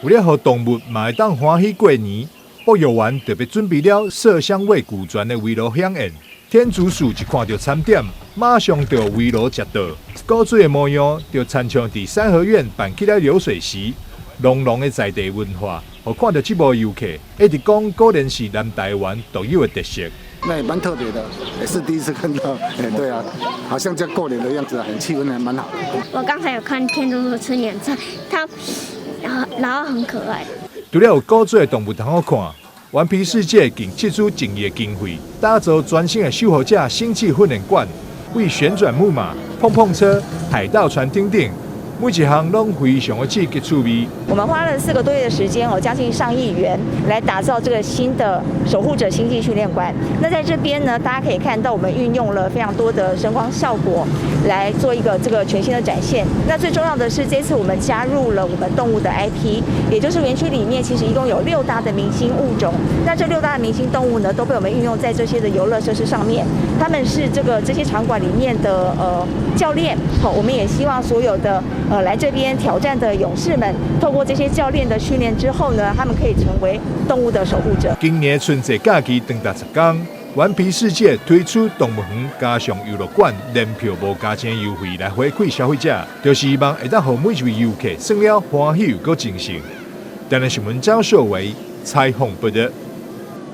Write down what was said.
为了让动物嘛会当欢喜过年，保育员特别准备了色香味俱全的围炉飨宴。天竺鼠一看到餐点，马上就围炉食到。古水的模样就参像伫三合院办起来流水席，浓浓的在地文化，互看到这部游客一直讲果然是南台湾独有的特色。那也蛮特别的，也是第一次看到。对啊，好像在过年的样子，很气氛还蛮好。我刚才有看天竺鼠吃年菜，它然后很可爱。除了有古水的动物通好看，顽皮世界更挹注正义的经费，打造全新的守护者星际训练馆，为旋转木马、碰碰车、海盗船等等。每一项拢非常的刺激趣味。我们花了4个多月的时间将近上亿元来打造这个新的守护者星际训练馆。那在这边呢，大家可以看到我们运用了非常多的声光效果来做一个这个全新的展现。那最重要的是，这次我们加入了我们动物的 IP， 也就是园区里面其实一共有6大的明星物种。那这6大的明星动物呢，都被我们运用在这些的游乐设施上面。他们是这些场馆里面的教练。好，我们也希望所有的来这边挑战的勇士们，透过这些教练的训练之后呢，他们可以成为动物的守护者。今年春节假期长达10天，顽皮世界推出动物园加上游乐馆年票无加钱优惠来回馈消费者，就是希望会当让每一位游客算了欢喜又够尽兴。台南新闻张秀维采访报道。